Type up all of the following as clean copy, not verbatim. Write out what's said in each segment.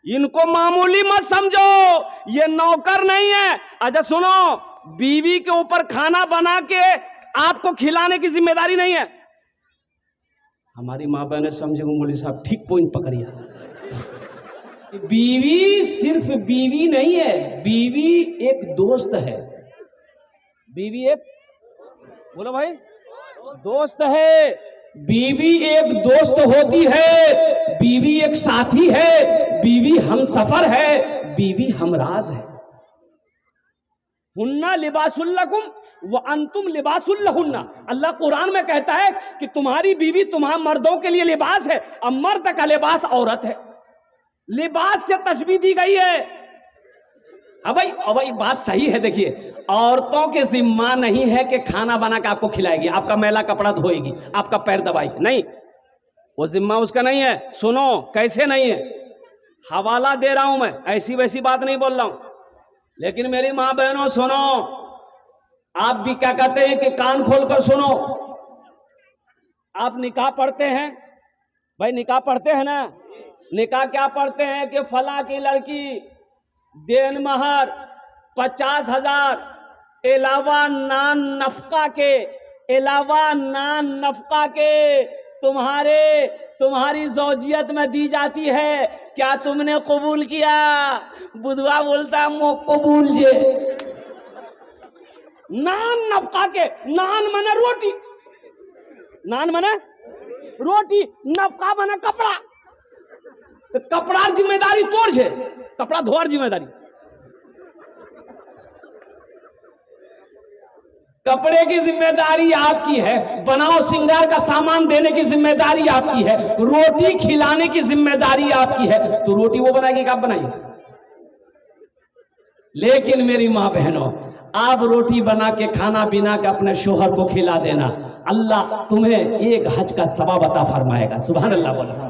इनको मामूली मत समझो, ये नौकर नहीं है। अच्छा सुनो, बीवी के ऊपर खाना बना के आपको खिलाने की जिम्मेदारी नहीं है। हमारी माँ बहन समझेंगे मौलवी साहब ठीक पॉइंट पकड़िया। बीवी सिर्फ बीवी नहीं है, बीवी एक दोस्त है। बीवी एक, बोलो भाई, दोस्त है। बीवी एक दोस्त होती है, बीवी एक साथी है, बीवी हमसफर है, बीवी हमराज है। हुन्ना लिबासुल्लकुम व अंतुम लिबासुल्लहुन्ना। अल्लाह कुरान में कहता है कि तुम्हारी बीवी तुम्हारे मर्दों के लिए लिबास है, और मर्द का लिबास औरत है। लिबास से तशबीह दी गई है। अब भाई बात सही है। देखिए, औरतों के जिम्मा नहीं है कि खाना बना के आपको खिलाएगी, आपका मैला कपड़ा धोएगी, आपका पैर दबाएगी, नहीं, वो जिम्मा उसका नहीं है। सुनो कैसे नहीं है, हवाला दे रहा हूं मैं, ऐसी वैसी बात नहीं बोल रहा हूं। लेकिन मेरी मां बहनों सुनो, आप भी क्या कहते हैं कि कान खोलकर सुनो। आप निकाह पढ़ते हैं भाई, निकाह पढ़ते हैं ना। निकाह क्या पढ़ते हैं कि फला की लड़की देन महर 50,000 अलावा नान नफका के, अलावा नान नफका के तुम्हारी ज़ौजियत में दी जाती है। क्या तुमने कबूल किया? बुधवा बोलता मो कबूल जे। नान नफका के, नान मने रोटी, नान मने रोटी, नफका मने कपड़ा। तो कपड़ा जिम्मेदारी तोड़ छे, कपड़ा धोर जिम्मेदारी। कपड़े की जिम्मेदारी आपकी है, बनाओ सिंगार का सामान देने की जिम्मेदारी आपकी है, रोटी खिलाने की जिम्मेदारी आपकी है। तो रोटी वो बनाएगी कि आप बनाइए? लेकिन मेरी मां बहनों, आप रोटी बना के खाना बिना के अपने शोहर को खिला देना, अल्लाह तुम्हें एक हज का सवाब अता फरमाएगा। सुभान अल्लाह बोलो।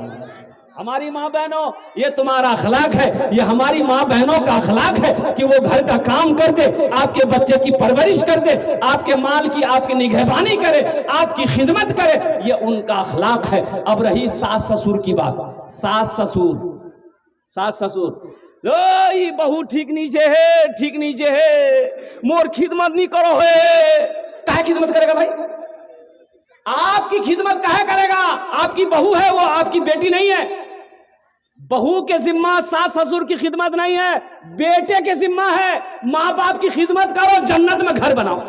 हमारी माँ बहनों, ये तुम्हारा अखलाक है, ये हमारी माँ बहनों का अखलाक है कि वो घर का काम कर दे, आपके बच्चे की परवरिश कर दे, आपके माल की आपकी निगहबानी करे, आपकी खिदमत करे, ये उनका अखलाक है। अब रही सास ससुर की बात। सास ससुर बहू ठीक नीचे है, ठीक नीचे है, मोर खिदमत नहीं करो है। काहे खिदमत करेगा भाई? आपकी खिदमत काहे करेगा? आपकी बहू है, वो आपकी बेटी नहीं है। बहू के जिम्मा सास ससुर की खिदमत नहीं है, बेटे के जिम्मा है। माँ बाप की खिदमत करो, जन्नत में घर बनाओ,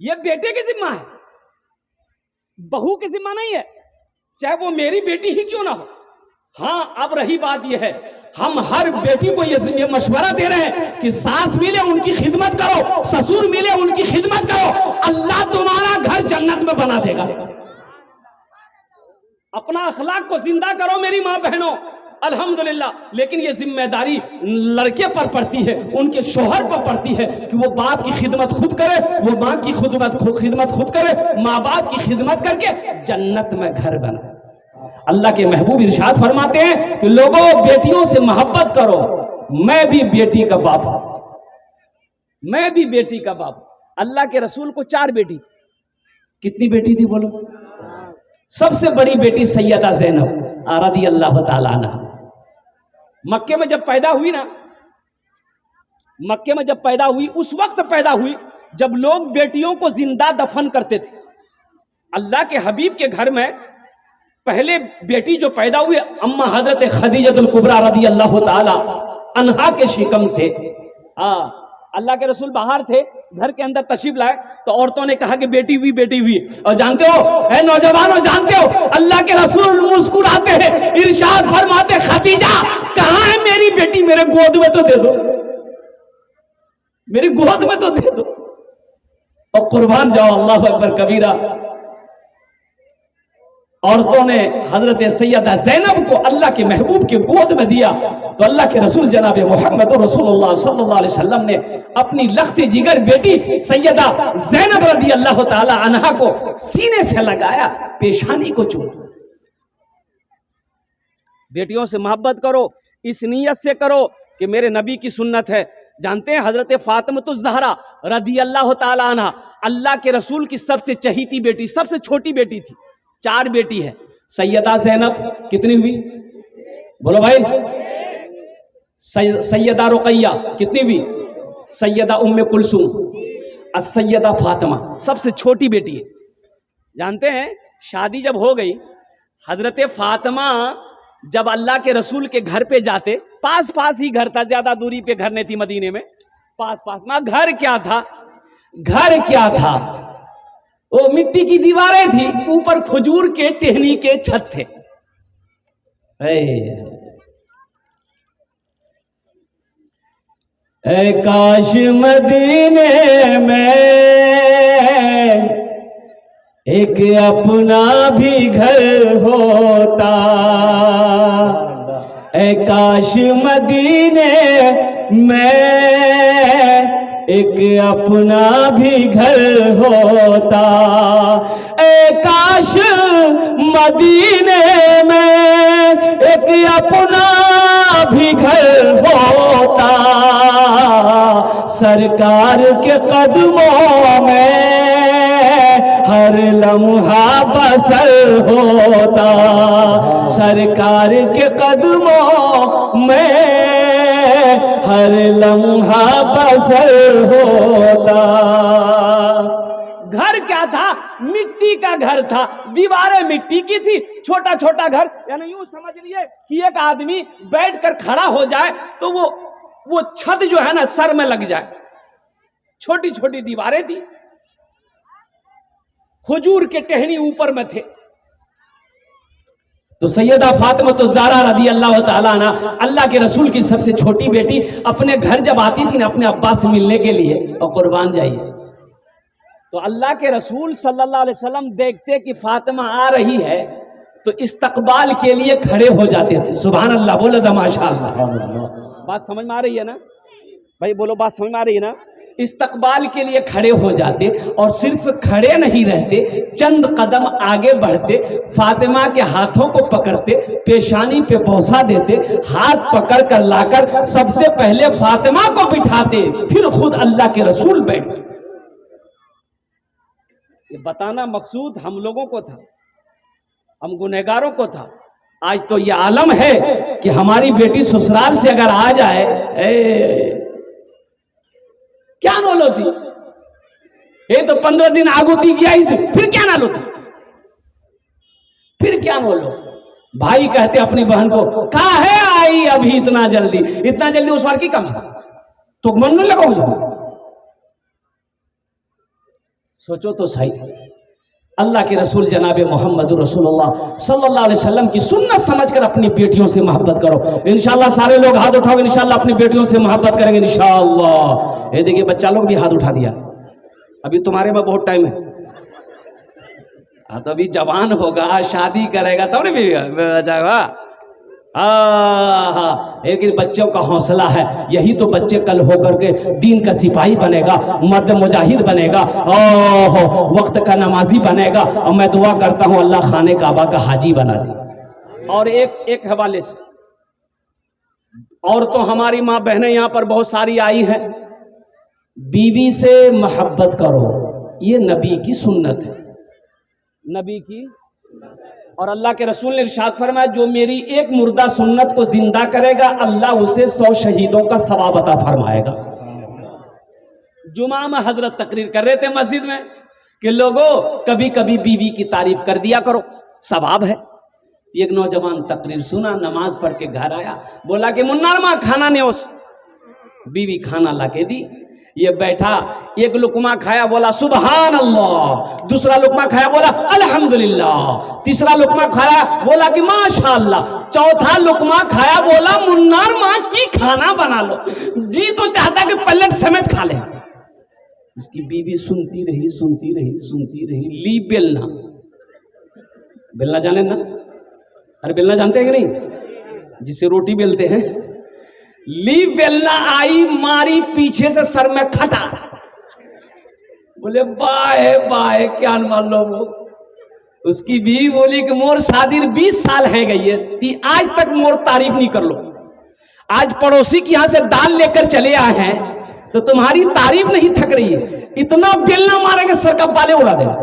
ये बेटे के जिम्मा है, बहू के जिम्मा नहीं है, चाहे वो मेरी बेटी ही क्यों ना हो। हाँ, अब रही बात यह है, हम हर बेटी को ये मशवरा दे रहे हैं कि सास मिले उनकी खिदमत करो, ससुर मिले उनकी खिदमत करो, अल्लाह तुम्हारा घर जन्नत में बना देगा। अपना अखलाक को जिंदा करो मेरी मां बहनों, अल्हम्दुलिल्लाह। लेकिन ये जिम्मेदारी लड़के पर पड़ती है, उनके शोहर पर पड़ती है कि वो बाप की खिदमत खुद करे, वो मां की खिदमत खुद करे, माँ बाप की खिदमत करके जन्नत में घर बनाए। अल्लाह के महबूब इरशाद फरमाते हैं कि लोगों, बेटियों से मोहब्बत करो, मैं भी बेटी का बाप हूं, मैं भी बेटी का बाप। अल्लाह के रसूल को 4 बेटी। कितनी बेटी थी बोलो? सबसे बड़ी बेटी सैयदा ज़ैनब रज़ी अल्लाह ताला अन्हा। मक्के में जब पैदा हुई ना, मक्के में जब पैदा हुई, उस वक्त पैदा हुई जब लोग बेटियों को जिंदा दफन करते थे। अल्लाह के हबीब के घर में पहले बेटी जो पैदा हुई, अम्मा हजरत खदीजतुल कुबरा रज़ी अल्लाह ताला अन्हा के शिकम से। अल्लाह के रसूल बाहर थे, घर के अंदर तशरीफ लाए तो औरतों ने कहा कि बेटी हुई, बेटी हुई। और जानते हो ऐ नौजवानों, जानते हो अल्लाह के रसूल मुस्कुराते हैं, इरशाद फरमाते, खदीजा कहाँ है मेरी बेटी? मेरे गोद में तो दे दो, मेरी गोद में तो दे दो। और कुर्बान जाओ, अल्लाह अकबर कबीरा। औरतों ने हजरत सैयदा ज़ैनब को अल्लाह के महबूब के गोद में दिया तो अल्लाह के रसूल जनाब मोहम्मद रसूलुल्लाह सल्लल्लाहु अलैहि वसल्लम ने अपनी लख्ते जिगर बेटी सैयदा ज़ैनब रज़ी अल्लाह ताला अन्हा को सीने से लगाया, पेशानी को चूमा। बेटियों से मोहब्बत करो, इस नीयत से करो कि मेरे नबी की सुन्नत है। जानते हैं हजरत फातिमा ज़हरा रज़ी अल्लाह ताला अन्हा अल्लाह के रसूल की सबसे चहीती बेटी, सबसे छोटी बेटी थी। 4 बेटी है। सैयदा ज़ैनब कितनी हुई? बोलो भाई। सैयदा रुकैया कितनी भी, सैयदा उम्मे कुलसूम, सैयदा फातिमा सबसे छोटी बेटी है। जानते हैं शादी जब हो गई, हजरत फातिमा जब अल्लाह के रसूल के घर पे जाते, पास पास ही घर था, ज्यादा दूरी पे घर नहीं थी मदीने में, पास पास में। घर क्या था, घर क्या था, वो मिट्टी की दीवारें थी, ऊपर खजूर के टहनी के छत थे। ऐ काश मदीने में एक अपना भी घर होता, ऐ काश मदीने में एक अपना भी घर होता, ऐ काश मदीने में एक अपना भी घर होता, सरकार के कदमों में हर लम्हा बसर होता, सरकार के कदमों में हर लम्हा बसर होता। घर क्या था, मिट्टी का घर था, दीवारें मिट्टी की थी, छोटा छोटा घर। यानी यूं समझ लिए कि एक आदमी बैठकर खड़ा हो जाए तो वो छत जो है ना सर में लग जाए। छोटी छोटी दीवारें थी, खजूर के टहनी ऊपर में थे। तो सैयदा फातिमा तो ज़हरा रज़ी अल्लाह तआला अन्हा, अल्लाह के रसूल की सबसे छोटी बेटी, अपने घर जब आती थी ना अपने अब्बा से मिलने के लिए, और कुर्बान जाइए, तो अल्लाह के रसूल सल्लल्लाहु अलैहि वसल्लम देखते कि फातिमा आ रही है तो इस्तकबाल के लिए खड़े हो जाते थे। सुभान अल्लाह, बोलो तो माशाअल्लाह। बात समझ में आ रही है ना भाई, बोलो बात समझ में आ रही है ना। इस्तकबाल के लिए खड़े हो जाते, और सिर्फ खड़े नहीं रहते, चंद कदम आगे बढ़ते, फातिमा के हाथों को पकड़ते, पेशानी पे बौसा देते, हाथ पकड़ कर लाकर सबसे पहले फातिमा को बिठाते, फिर खुद अल्लाह के रसूल बैठते। ये बताना मकसूद हम लोगों को था, हम गुनहगारों को था। आज तो ये आलम है कि हमारी बेटी ससुराल से अगर आ जाए, क्या नोलो थी, ये तो 15 दिन आगुती गया ही थी, फिर क्या नालो थी, फिर क्या बोलो। भाई कहते अपनी बहन को, कहा है आई अभी इतना जल्दी उस बार की कम था तो मन में लगाओ जाओ। सोचो तो सही, अल्लाह के रसूल जनाब मोहम्मद रसूलुल्लाह सल्लल्लाहु अलैहि वसल्लम की सुन्नत समझकर अपनी बेटियों से मोहब्बत करो। इंशाअल्लाह सारे लोग हाथ उठाओगे, इंशाअल्लाह अपनी बेटियों से मोहब्बत करेंगे इंशाअल्लाह। ये देखिए बच्चा लोग भी हाथ उठा दिया, अभी तुम्हारे में बहुत टाइम है। हाँ तो अभी जवान होगा, शादी करेगा तब नहीं जाएगा। हाँ, लेकिन बच्चों का हौसला है, यही तो बच्चे कल होकर के दीन का सिपाही बनेगा, मर्द मुजाहिद बनेगा, वक्त का नमाजी बनेगा। और मैं दुआ करता हूँ अल्लाह खाने काबा का हाजी बना दे। और एक हवाले से, और तो हमारी माँ बहनें यहाँ पर बहुत सारी आई हैं, बीवी से मोहब्बत करो, ये नबी की सुन्नत है, नबी की। और अल्लाह के रसूल ने इरशाद फरमाया, जो मेरी एक मुर्दा सुन्नत को जिंदा करेगा अल्लाह उसे 100 शहीदों का सवाब अता फरमाएगा। जुमा में हजरत तकरीर कर रहे थे मस्जिद में कि लोगों कभी कभी बीवी की तारीफ कर दिया करो, सवाब है। एक नौजवान तकरीर सुना, नमाज पढ़ के घर आया, बोला कि मुन्नार माँ खाना ने उस बीवी खाना ला के दी। ये बैठा, एक लुकमा खाया, बोला सुबहान अल्लाह, दूसरा लुकमा खाया, बोला अल्हम्दुलिल्लाह, तीसरा लुकमा खाया, बोला कि माशाअल्लाह, चौथा लुकमा खाया, बोला मुन्नार माँ की खाना बना लो, जी तो चाहता कि पलट समेत खा ले। इसकी बीवी सुनती रही। ली बेलना, बेलना जाने ना, अरे बेलना जानते हैं कि नहीं, जिससे रोटी बेलते हैं। ली बेलना आई, मारी पीछे से सर में खटा, बोले बाय क्या मान लो। वो उसकी बीवी बोली कि मोर शादी 20 साल है गई है, आज तक मोर तारीफ नहीं कर लो। आज पड़ोसी के यहां से दाल लेकर चले आए हैं तो तुम्हारी तारीफ नहीं थक रही है, इतना बेलना मारेंगे सर का बाले उड़ा देगा।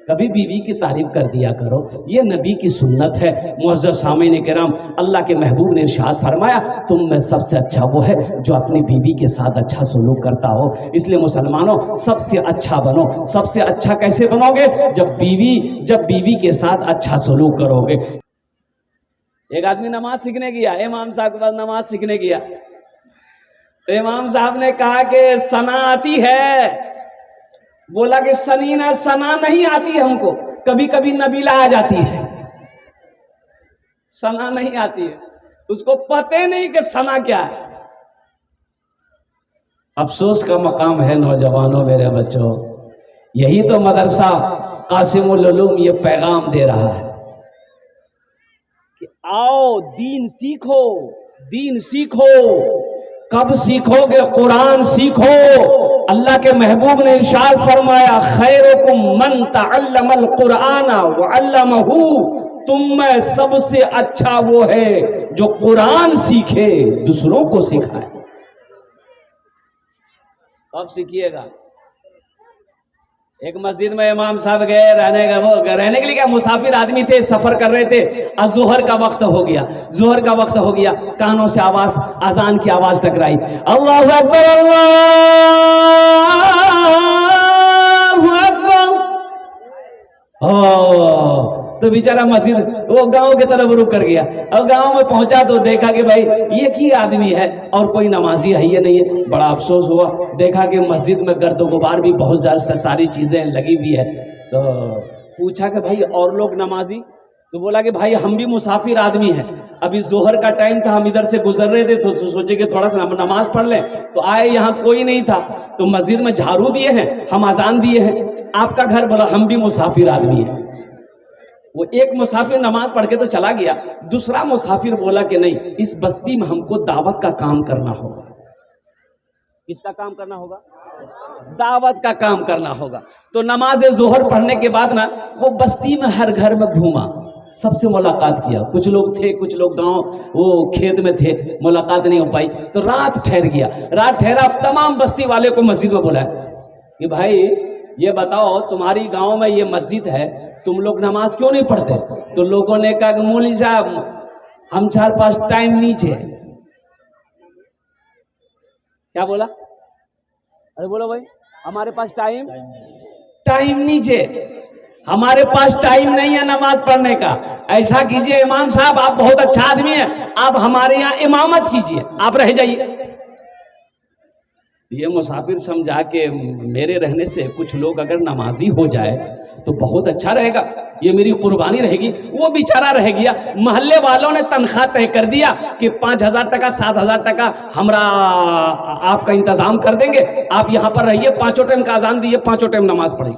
कभी बीवी की तारीफ कर दिया करो, ये नबी की सुन्नत है। मुअज़्ज़ज़ सामीन किराम, अल्लाह के महबूब ने इरशाद फरमाया, तुम में सबसे अच्छा वो है जो अपनी बीवी के साथ अच्छा सलूक करता हो। इसलिए मुसलमानों, सबसे अच्छा बनो। सबसे अच्छा कैसे बनोगे? जब बीवी के साथ अच्छा सलूक करोगे। एक आदमी नमाज सीखने गया, इमाम साहब के पास नमाज सीखने गया। तो इमाम साहब ने कहा कि सना आती है? बोला कि सना नहीं आती है हमको, कभी कभी नबीला आ जाती है, सना नहीं आती है। उसको पते नहीं कि सना क्या है। अफसोस का मकाम है नौजवानों, मेरे बच्चों, यही तो मदरसा कासिमुल उलूम ये पैगाम दे रहा है कि आओ दीन सीखो, दीन सीखो। कब सीखोगे? कुरान सीखो। अल्लाह के महबूब ने इरशाद फरमाया, खैरुकुम मन तअल्लमल कुरान व अल्लमहू, तुम में सबसे अच्छा वो है जो कुरान सीखे, दूसरों को सिखाए। कब सीखिएगा? एक मस्जिद में इमाम साहब गए रहने के लिए, क्या मुसाफिर आदमी थे, सफर कर रहे थे। जोहर का वक्त हो गया, जोहर का वक्त हो गया, कानों से आवाज, अजान की आवाज टकराई, अल्लाहु अकबर अल्लाहु अकबर। तो बेचारा मस्जिद वो गांव की तरफ रुक कर गया। अब गांव में पहुंचा तो देखा कि भाई ये की आदमी है और कोई नमाजी है ये नहीं है। बड़ा अफसोस हुआ, देखा कि मस्जिद में गर्द गुबार भी बहुत ज्यादा सारी चीजें लगी हुई है। तो पूछा कि भाई और लोग नमाजी? तो बोला कि भाई हम भी मुसाफिर आदमी हैं, अभी जोहर का टाइम था, हम इधर से गुजर रहे थे तो सोचे कि थोड़ा सा नमाज पढ़ लें। तो आए, यहाँ कोई नहीं था, तो मस्जिद में झाड़ू दिए हैं, हम अजान दिए हैं, आपका घर? बोला हम भी मुसाफिर आदमी हैं। वो एक मुसाफिर नमाज पढ़ के तो चला गया, दूसरा मुसाफिर बोला कि नहीं, इस बस्ती में हमको दावत का काम करना होगा। किसका काम करना होगा? दावत का काम करना होगा। तो नमाज जोहर पढ़ने के बाद ना वो बस्ती में हर घर में घूमा, सबसे मुलाकात किया। कुछ लोग थे, कुछ लोग गांव वो खेत में थे, मुलाकात नहीं हो पाई। तो रात ठहर गया, रात ठहरा, तमाम बस्ती वाले को मस्जिद में बुलाया कि भाई ये बताओ, तुम्हारी गांव में ये मस्जिद है, तुम लोग नमाज क्यों नहीं पढ़ते? तो लोगों ने कहा कि मौलवी साहब हम 4-5 टाइम नीचे। क्या बोला? अरे बोलो भाई, हमारे पास टाइम नीचे, हमारे पास टाइम नहीं है नमाज पढ़ने का। ऐसा कीजिए इमाम साहब, आप बहुत अच्छा आदमी हैं, आप हमारे यहाँ इमामत कीजिए, आप रह जाइए। ये मुसाफिर समझा के मेरे रहने से कुछ लोग अगर नमाजी हो जाए तो बहुत अच्छा रहेगा, ये मेरी कुर्बानी रहेगी। वो बेचारा रह गया। मोहल्ले वालों ने तनख्वाह तय कर दिया कि 5,000 टका 7,000 टका हमरा आपका इंतजाम कर देंगे, आप यहाँ पर रहिए, 5 टाइम का अजान दिए, 5 टाइम नमाज पढ़िए।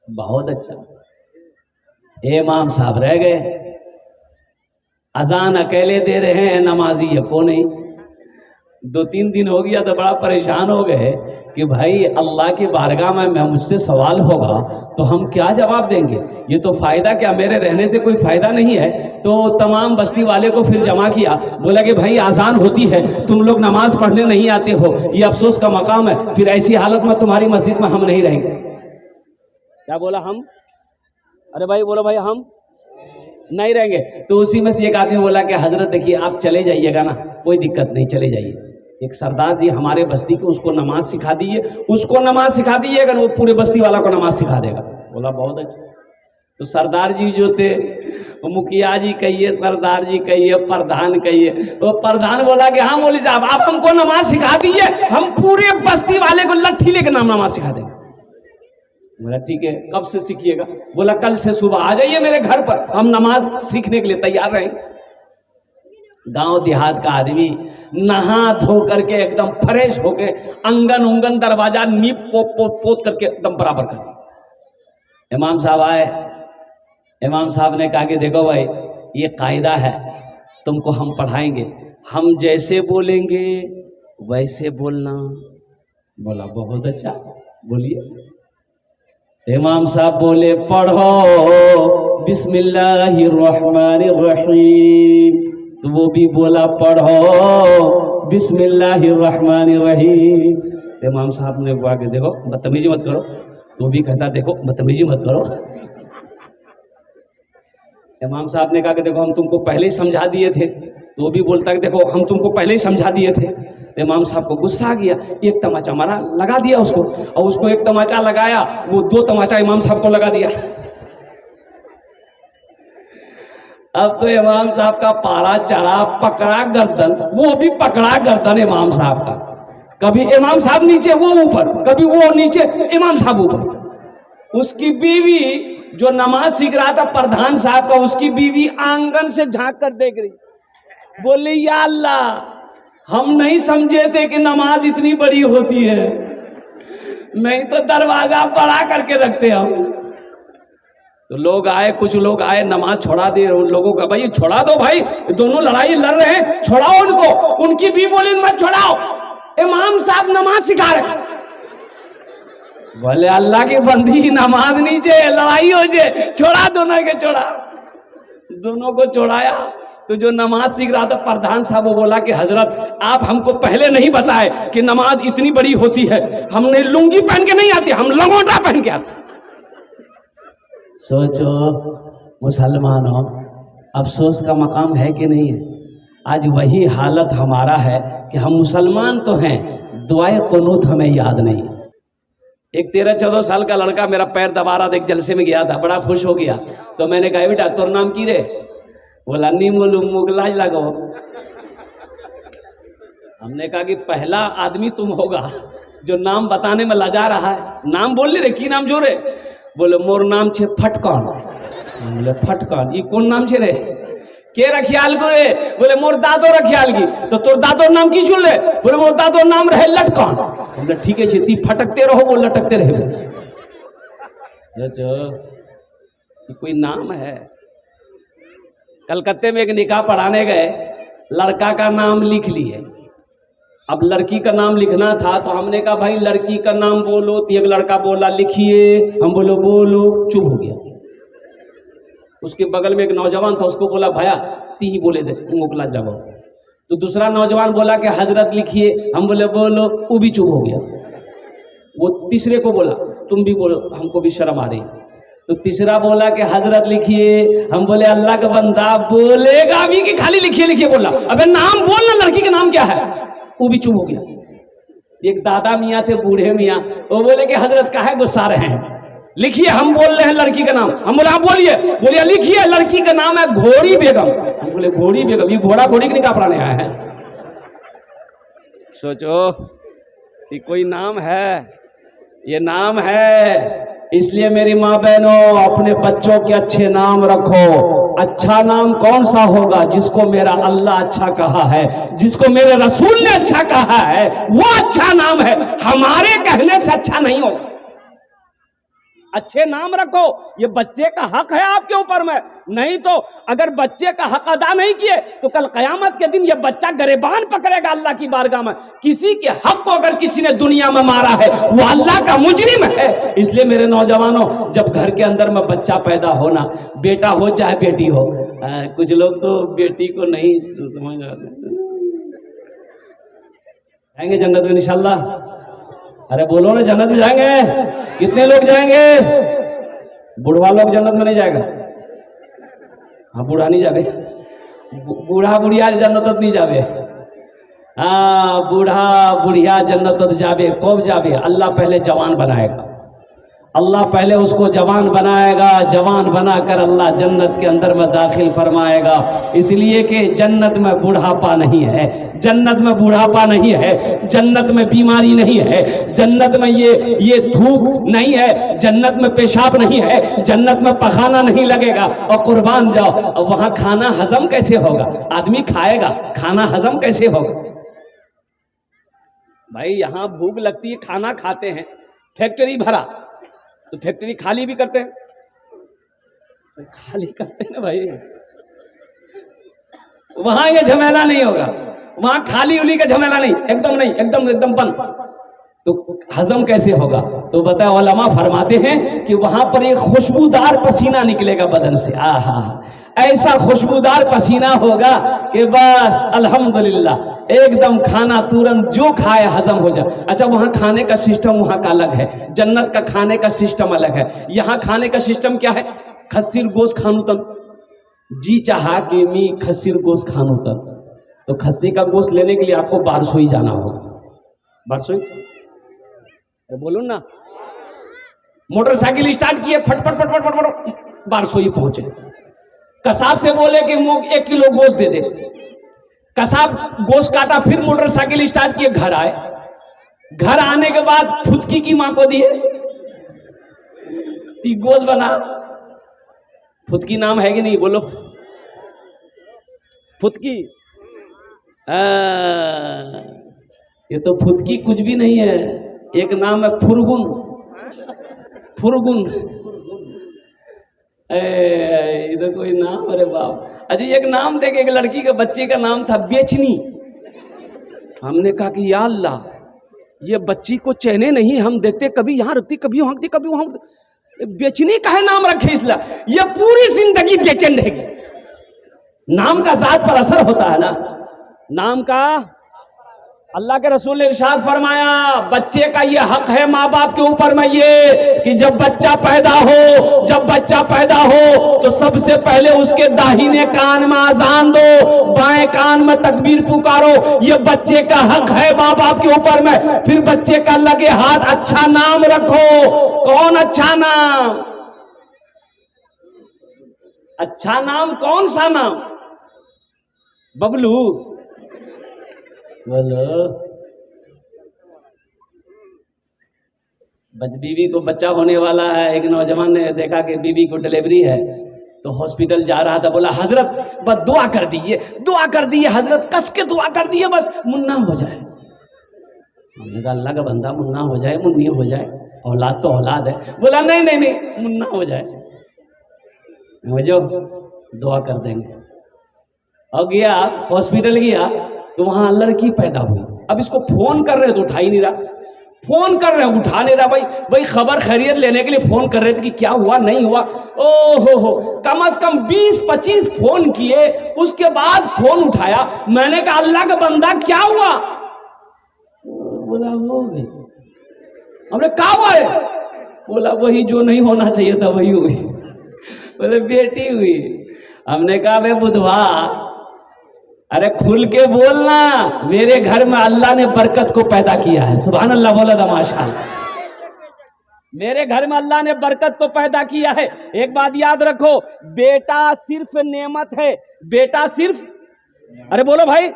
बहुत अच्छा। इमाम साहब रह गए, अजान अकेले दे रहे हैं, नमाजी है को नहीं। 2-3 दिन हो गया तो बड़ा परेशान हो गए कि भाई अल्लाह की बारगाह में मुझसे सवाल होगा तो हम क्या जवाब देंगे? ये तो फायदा क्या, मेरे रहने से कोई फायदा नहीं है। तो तमाम बस्ती वाले को फिर जमा किया, बोला कि भाई आजान होती है, तुम लोग नमाज पढ़ने नहीं आते हो, ये अफसोस का मकाम है, फिर ऐसी हालत में तुम्हारी मस्जिद में हम नहीं रहेंगे। क्या बोला? हम? अरे भाई बोलो भाई, हम नहीं रहेंगे। तो उसी में से एक आदमी बोला कि हजरत देखिए आप चले जाइएगा ना, कोई दिक्कत नहीं, चले जाइए। एक सरदार जी हमारे बस्ती के, उसको नमाज सिखा दीजिए, उसको नमाज सिखा दीजिएगा, वो पूरे बस्ती वाला को नमाज सिखा देगा। बोला बहुत अच्छा। तो सरदार जी जो थे, मुखिया जी कहिए, सरदार जी कहिए, प्रधान कहिए, वो प्रधान बोला कि हाँ मौलवी साहब आप हमको नमाज सिखा दीजिए, हम पूरे बस्ती वाले को लट्ठी लेकर नमाज सिखा देंगे। बोला ठीक है, कब से सीखिएगा? बोला कल से सुबह आ जाइए मेरे घर पर, हम नमाज सीखने के लिए तैयार रहेंगे। गांव देहात का आदमी नहा धो करके एकदम फ्रेश होके अंगन उंगन दरवाजा नीप पोत करके एकदम बराबर कर दिया। इमाम साहब आए, इमाम साहब ने कहा कि देखो भाई ये कायदा है, तुमको हम पढ़ाएंगे, हम जैसे बोलेंगे वैसे बोलना। बोला बहुत अच्छा, बोलिए। इमाम साहब बोले पढ़ो बिस्मिल्लाहिर्रहमानिर्रहीम, तो वो भी बोला पढ़ो बिस्मिल्लाहिर्रहमानिर्रहीम। इमाम साहब ने कहा कि देखो बदतमीजी मत करो, तो भी कहता देखो बदतमीजी मत करो। इमाम साहब ने कहा कि देखो हम तुमको पहले ही समझा दिए थे, तो भी बोलता कि देखो हम तुमको पहले ही समझा दिए थे। इमाम साहब को गुस्सा आ गया, एक तमाचा मारा, लगा दिया उसको, और उसको एक तमाचा लगाया, वो 2 तमाचा इमाम साहब को लगा दिया। अब तो इमाम साहब का पारा चढ़ा, पकड़ा गर्दन, वो भी पकड़ा गर्दन इमाम साहब का, कभी इमाम साहब नीचे वो ऊपर, कभी वो नीचे इमाम साहब ऊपर। उसकी बीवी जो नमाज सीख रहा था प्रधान साहब का, उसकी बीवी आंगन से झांक कर देख रही, बोले या अल्लाह हम नहीं समझे थे कि नमाज इतनी बड़ी होती है, नहीं तो दरवाजा बड़ा करके रखते हम। तो लोग आए, कुछ लोग आए, नमाज छोड़ा दे उन लोगों का, भाई छोड़ा दो भाई, दोनों लड़ाई लड़ रहे हैं, छोड़ाओ उनको। उनकी भी बोली मत छोड़ाओ, इमाम साहब नमाज सिखा रहे। बोले अल्लाह की बंदी नमाज नीचे लड़ाई हो जाए, छोड़ा दोनों के, छोड़ा दोनों को छोड़ाया। तो जो नमाज सीख रहा था प्रधान साहब, वो बोला कि हजरत आप हमको पहले नहीं बताए कि नमाज इतनी बड़ी होती है, हमने लुंगी पहन के नहीं आती, हम लंगोटा पहन के आते। सोचो मुसलमानों, अफसोस का मकाम है कि नहीं है? आज वही हालत हमारा है कि हम मुसलमान तो हैं, दुआए कुनूत हमें याद नहीं। एक 13-14 साल का लड़का मेरा पैर दबा रहा था, एक जलसे में गया था, बड़ा खुश हो गया। तो मैंने कहा बेटा तोर नाम की रे? बोला नी मोलू मुगलाज लगो। हमने कहा कि पहला आदमी तुम होगा जो नाम बताने में लजा रहा है। नाम बोल ले रे, की नाम जो रे? बोले मोर नाम छे फटकन। बोले फटकन ई कौन नाम छे रे? के रखियाल को रे? बोले मोर दादो रखियाल की। तो तोर दादोर नाम की चुन ले? बोले मोर दादोर नाम रहे लटकन। बोले ठीक है ती फटकते रहो, वो लटकते रहे। कोई नाम है? कलकत्ते में एक निकाह पढ़ाने गए, लड़का का नाम लिख लिए, अब लड़की का नाम लिखना था। तो हमने कहा भाई लड़की का नाम बोलो। तो एक लड़का बोला लिखिए, हम बोलो बोलो, चुप हो गया। उसके बगल में एक नौजवान था, उसको बोला भैया ती ही बोले दे, मुकला जाओ। तो दूसरा नौजवान बोला कि हजरत लिखिए, हम बोले बोलो, वो भी चुप हो गया। वो तीसरे को बोला तुम भी बोलो, हमको भी शर्म आ रही। तो तीसरा बोला कि हजरत लिखिए, हम बोले अल्लाह का बंदा बोलेगा भी कि खाली लिखिए लिखिए बोला। अबे नाम बोलना, लड़की का नाम क्या है? वो भी चुप हो गया। एक दादा मियाँ थे, बूढ़े मियाँ, वो बोले कि हजरत काहे गुस्सा रहे हैं, लिखिए, हम बोल रहे हैं लड़की का नाम। हम बोले आप बोलिए। बोलिए लिखिए, लड़की का नाम है घोड़ी बेगम। हम बोले घोड़ी बेगम? ये घोड़ा घोड़ी की निकाह पढ़ाने आया है? सोचो कि कोई नाम है, ये नाम है। इसलिए मेरी माँ बहनों, अपने बच्चों के अच्छे नाम रखो। अच्छा नाम कौन सा होगा? जिसको मेरा अल्लाह अच्छा कहा है, जिसको मेरे रसूल ने अच्छा कहा है, वो अच्छा नाम है। हमारे कहने से अच्छा नहीं होगा। अच्छे नाम रखो, ये बच्चे का हक है आपके ऊपर में। नहीं तो अगर बच्चे का हक अदा नहीं किए तो कल कयामत के दिन ये बच्चा गरेबान पकड़ेगा अल्लाह की बारगाह में। किसी के हक को अगर किसी ने दुनिया में मारा है, वो अल्लाह का मुजरिम है। इसलिए मेरे नौजवानों, जब घर के अंदर में बच्चा पैदा होना, बेटा हो चाहे बेटी हो, कुछ लोग तो बेटी को नहीं समझ जाएंगे जन्नत में इंशाल्लाह। अरे बोलो ना, जन्नत में जाएंगे? कितने लोग जाएंगे? बुढ़वा लोग जन्नत में नहीं जाएगा? हाँ, बूढ़ा नहीं जावे, बूढ़ा बुढ़िया जन्नत नहीं जावे। हाँ, बूढ़ा बुढ़िया जन्नत जावे। कब जावे? अल्लाह पहले जवान बनाएगा। अल्लाह पहले उसको जवान बनाएगा, जवान बनाकर अल्लाह जन्नत के अंदर में दाखिल फरमाएगा। इसलिए कि जन्नत में बुढ़ापा नहीं है, जन्नत में बुढ़ापा नहीं है, जन्नत में बीमारी नहीं है, जन्नत में ये धूप नहीं है, जन्नत में पेशाब नहीं है, जन्नत में पखाना नहीं लगेगा। और कुर्बान जाओ, वहां खाना हजम कैसे होगा? आदमी खाएगा, खाना हजम कैसे होगा? भाई यहां भूख लगती है, खाना खाते हैं, फैक्ट्री भरा तो फैक्ट्री खाली भी करते हैं, खाली करते हैं ना भाई। वहां ये झमेला नहीं होगा, वहां खाली उली का झमेला नहीं, एकदम नहीं, एकदम बंद। तो हजम कैसे होगा? तो बताए उलमा फरमाते हैं कि वहां पर एक खुशबूदार पसीना निकलेगा बदन से। आहा, ऐसा खुशबूदार पसीना होगा कि बस अल्हम्दुलिल्लाह। एकदम खाना तुरंत जो खाए हजम हो जाए। अच्छा, वहां खाने का सिस्टम वहां का अलग है, जन्नत का खाने का सिस्टम अलग है। यहाँ खाने का सिस्टम क्या है? खस्सीर गोश्त खानू तब जी चाहा कि मी खस्सीर गोश्त खानू तब, तो खस्सी का गोश्त लेने के लिए आपको बारसोई जाना होगा। बारसोई बोलू ना, मोटरसाइकिल स्टार्ट किए, फटफट फटफट फटफट बारसोई पहुंचे। कसाब से बोले कि 1 किलो गोश्त दे दे। कसाब गोश्त काटा, फिर मोटरसाइकिल स्टार्ट किए, घर आए। घर आने के बाद फुदकी की मां को दिए, गोश्त बना। फुदकी नाम है कि नहीं? बोलो फुदकी। ये तो फुदकी कुछ भी नहीं है, एक नाम है फुरगुन। फुरगुन ये तो कोई नाम, अरे बाप। अच्छा, एक नाम देखे, एक लड़की के बच्चे का नाम था बेचनी। हमने कहा कि या अल्लाह, ये बच्ची को चैने नहीं, हम देखते कभी यहाँ रुकती, कभी वहां रुकती, कभी वहां, बेचनी का है नाम रखे इसलिए ये पूरी जिंदगी बेचैन रहेगी। नाम का जात पर असर होता है ना, नाम का। अल्लाह के रसूल ने इरशाद फरमाया, बच्चे का ये हक है माँ बाप के ऊपर में ये कि जब बच्चा पैदा हो तो सबसे पहले उसके दाहिने कान में अजान दो, बाएं कान में तकबीर पुकारो। ये बच्चे का हक है माँ बाप के ऊपर में। फिर बच्चे का लगे हाथ अच्छा नाम रखो। कौन अच्छा नाम? अच्छा नाम कौन सा नाम? बबलू बोलो। बीवी को बच्चा होने वाला है। एक नौजवान ने देखा कि बीवी को डिलीवरी है, तो हॉस्पिटल जा रहा था। बोला हजरत बस दुआ कर दीजिए हजरत, कस के दुआ कर दीजिए, बस मुन्ना हो जाए। हमने कहा अल्लाह का बंदा, मुन्ना हो जाए, मुन्नी हो जाए, औलाद तो औलाद है। बोला नहीं मुन्ना हो जाए, मुझे दुआ कर देंगे। और गया हॉस्पिटल, गया तो वहां लड़की पैदा हुई। अब इसको फोन कर रहे तो उठा ही नहीं रहा, फोन कर रहे उठा नहीं रहा। भाई खबर खैरियत लेने के लिए फोन कर रहे थे कि क्या हुआ नहीं हुआ। हो कम से कम 20-25 फोन किए, उसके बाद फोन उठाया। मैंने कहा अल्लाह का बंदा क्या हुआ? बोला हो गई। हमने कहा हुआ है? बोला वही जो नहीं होना चाहिए था वही हुई। बोले बेटी हुई। हमने कहा बे बुधवा, अरे खुल के बोलना, मेरे घर में अल्लाह ने बरकत को पैदा किया है। सुभान अल्लाह, बोला था माशाअल्लाह। मेरे घर में अल्लाह ने बरकत को पैदा किया है। एक बात याद रखो, बेटा सिर्फ नेमत है। बेटा सिर्फ, अरे बोलो भाई,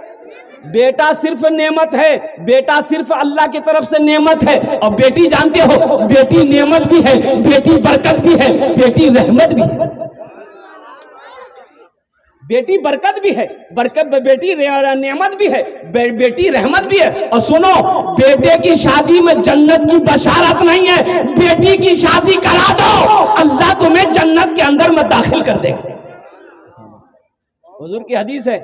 बेटा सिर्फ नेमत है। बेटा सिर्फ अल्लाह की तरफ से नेमत है। और बेटी जानते हो, बेटी नेमत भी है, बेटी बरकत भी है, बेटी रहमत भी है। बेटी बरकत भी है, बेटी नेमत भी है, बेटी रहमत भी है। और सुनो, बेटे की शादी में जन्नत की बशारत नहीं है। बेटी की शादी करा दो, अल्लाह तुम्हें जन्नत के अंदर में दाखिल कर देगा। हुजूर की हदीस है,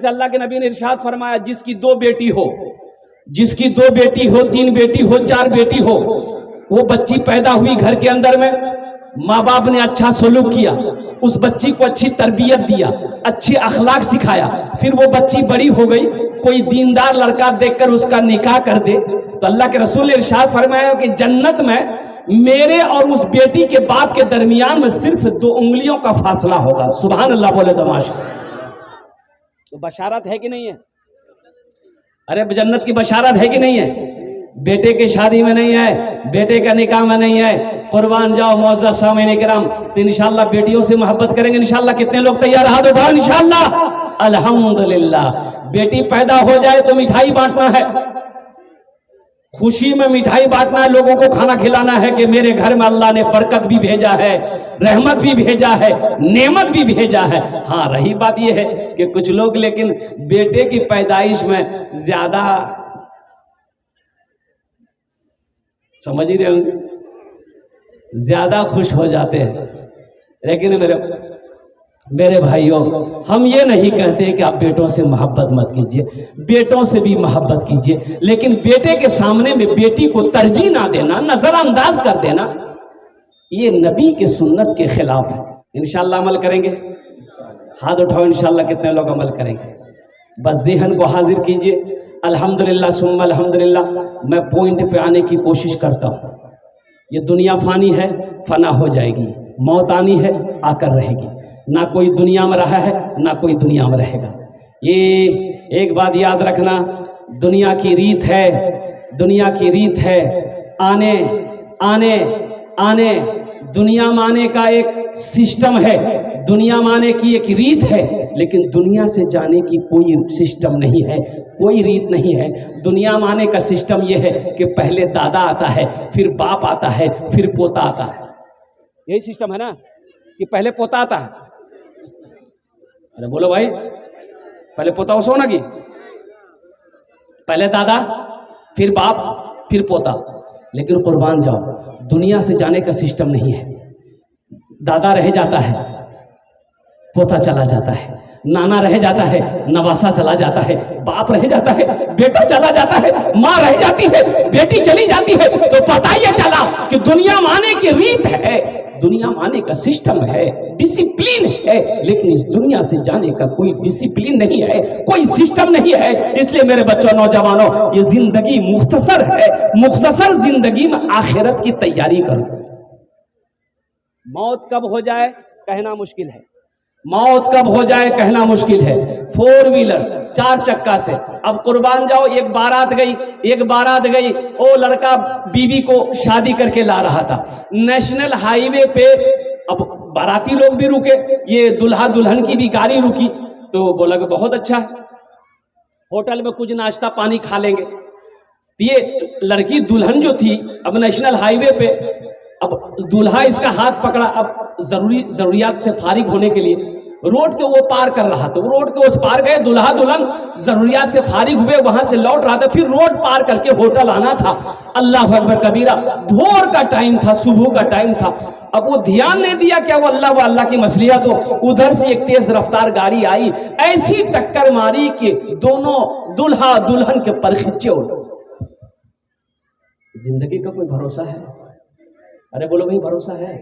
अल्लाह के नबी ने इरशाद फरमाया, जिसकी 2 बेटी हो, 3 बेटी हो, 4 बेटी हो, वो बच्ची पैदा हुई घर के अंदर में, माँ बाप ने अच्छा सलूक किया, उस बच्ची को अच्छी तरबियत दिया, अच्छे अखलाक सिखाया, फिर वो बच्ची बड़ी हो गई, कोई दीनदार लड़का देखकर उसका निकाह कर दे, तो अल्लाह के रसूल ने इरशाद फरमाया कि जन्नत में मेरे और उस बेटी के बाप के दरमियान में सिर्फ 2 उंगलियों का फासला होगा। सुभान अल्लाह, बोले तमाशा। तो बशारत है कि नहीं है? अरे जन्नत की बशारत है कि नहीं है? बेटे की शादी में नहीं है, बेटे का निकाह में नहीं है। कुर्बान जाओ मुअज़्ज़ज़ सामीन किराम, तो इंशाअल्लाह बेटियों से मोहब्बत करेंगे इंशाअल्लाह। कितने लोग तैयार? हाथ उठाओ इंशाअल्लाह। अल्हम्दुलिल्लाह। बेटी पैदा हो जाए तो मिठाई बांटना है, खुशी में मिठाई बांटना है, लोगों को खाना खिलाना है कि मेरे घर में अल्लाह ने बरकत भी भेजा है, रहमत भी भेजा है, नेमत भी भेजा है। हाँ, रही बात यह है कि कुछ लोग लेकिन बेटे की पैदाइश में ज्यादा, समझ ही रहे होंगे, ज्यादा खुश हो जाते हैं। लेकिन मेरे भाइयों, हम ये नहीं कहते कि आप बेटों से मोहब्बत मत कीजिए, बेटों से भी मोहब्बत कीजिए, लेकिन बेटे के सामने में बेटी को तरजीह ना देना, नजरअंदाज कर देना, ये नबी के सुन्नत के खिलाफ है। इंशाअल्लाह अमल करेंगे? हाथ उठाओ इंशाअल्लाह। कितने लोग अमल करेंगे? बस ज़हन को हाजिर कीजिए। अल्हम्दुलिल्लाह सुम्मा अल्हम्दुलिल्लाह। मैं पॉइंट पे आने की कोशिश करता हूँ। ये दुनिया फानी है, फना हो जाएगी। मौत आनी है, आकर रहेगी। ना कोई दुनिया में रहा है, ना कोई दुनिया में रहेगा। ये एक बात याद रखना, दुनिया की रीत है, दुनिया की रीत है, आने आने आने दुनिया में आने का एक सिस्टम है, दुनिया में आने की एक रीत है, लेकिन दुनिया से जाने की कोई सिस्टम नहीं है, कोई रीत नहीं है। दुनिया में आने का सिस्टम यह है कि पहले दादा आता है, फिर बाप आता है, फिर पोता आता है। यही सिस्टम है ना, कि पहले पोता आता है। अरे बोलो भाई, पहले पोता हो सोना की, पहले दादा, फिर बाप, फिर पोता। लेकिन कुर्बान जाओ, दुनिया से जाने का सिस्टम नहीं है। दादा रह जाता है, पोता चला जाता है, नाना रह जाता है, नवासा चला जाता है, बाप रह जाता है, बेटा चला जाता है, माँ रह जाती है, बेटी चली जाती है। तो पता ये चला कि दुनिया माने की रीत है, दुनिया माने का सिस्टम है, डिसिप्लिन है, लेकिन इस दुनिया से जाने का कोई डिसिप्लिन नहीं है, कोई सिस्टम नहीं है। इसलिए मेरे बच्चों, नौजवानों, ये जिंदगी मुख्तसर है, मुख्तसर जिंदगी में आखिरत की तैयारी करो। मौत कब हो जाए कहना मुश्किल है, मौत कब हो जाए कहना मुश्किल है। 4 व्हीलर 4 चक्का से अब कुर्बान जाओ, एक बारात गई, वो लड़का बीवी को शादी करके ला रहा था, नेशनल हाईवे पे। अब बाराती लोग भी रुके, ये दुल्हा दुल्हन की भी गाड़ी रुकी, तो बोला कि बहुत अच्छा है, होटल में कुछ नाश्ता पानी खा लेंगे। ये लड़की दुल्हन जो थी, अब नेशनल हाईवे पे, अब दूल्हा इसका हाथ पकड़ा, अब जरूरियात से फारिग होने के लिए रोड के वो पार कर रहा था, वो रोड के उस पार गए, दुल्हा दुल्हन जरूरियात से फारिग हुए, वहां से लौट रहा था, फिर रोड पार करके होटल आना था। अल्लाह अकबर कबीरा, भोर का टाइम था, सुबह का टाइम था। अब वो ध्यान नहीं दिया, क्या वो अल्लाह की मसलियत हो। उधर से एक तेज रफ्तार गाड़ी आई, ऐसी टक्कर मारी कि दोनों दुल्हा दुल्हन के पर खिंचे उड़। जिंदगी का कोई भरोसा है? अरे बोलो भाई, भरोसा है?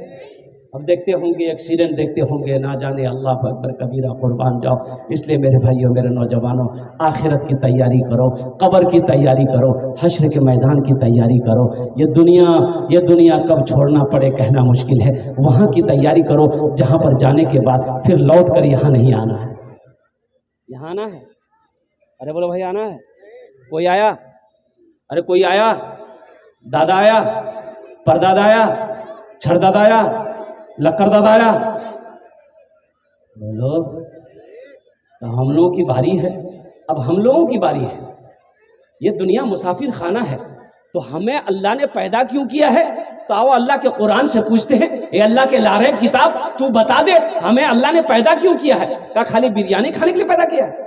अब देखते होंगे एक्सीडेंट, देखते होंगे, ना जाने, अल्लाह अकबर कबीरा, कुर्बान जाओ। इसलिए मेरे भाइयों, मेरे नौजवानों, आखिरत की तैयारी करो, कब्र की तैयारी करो, हश्र के मैदान की तैयारी करो। ये दुनिया कब छोड़ना पड़े कहना मुश्किल है। वहाँ की तैयारी करो जहाँ पर जाने के बाद फिर लौट कर यहाँ नहीं आना है। यहाँ आना है? अरे बोलो भाई, आना है? कोई आया? अरे कोई आया? दादा आया, परदादा आया, छरदादा आया, लक्कर दादा आया? बोलो, तो हम लोगों की बारी है। अब हम लोगों की बारी है। ये दुनिया मुसाफिर खाना है, तो हमें अल्लाह ने पैदा क्यों किया है? तो आओ अल्लाह के कुरान से पूछते हैं, ये अल्लाह के लारे किताब, तू बता दे हमें अल्लाह ने पैदा क्यों किया है? क्या खाली बिरयानी खाने के लिए पैदा किया है?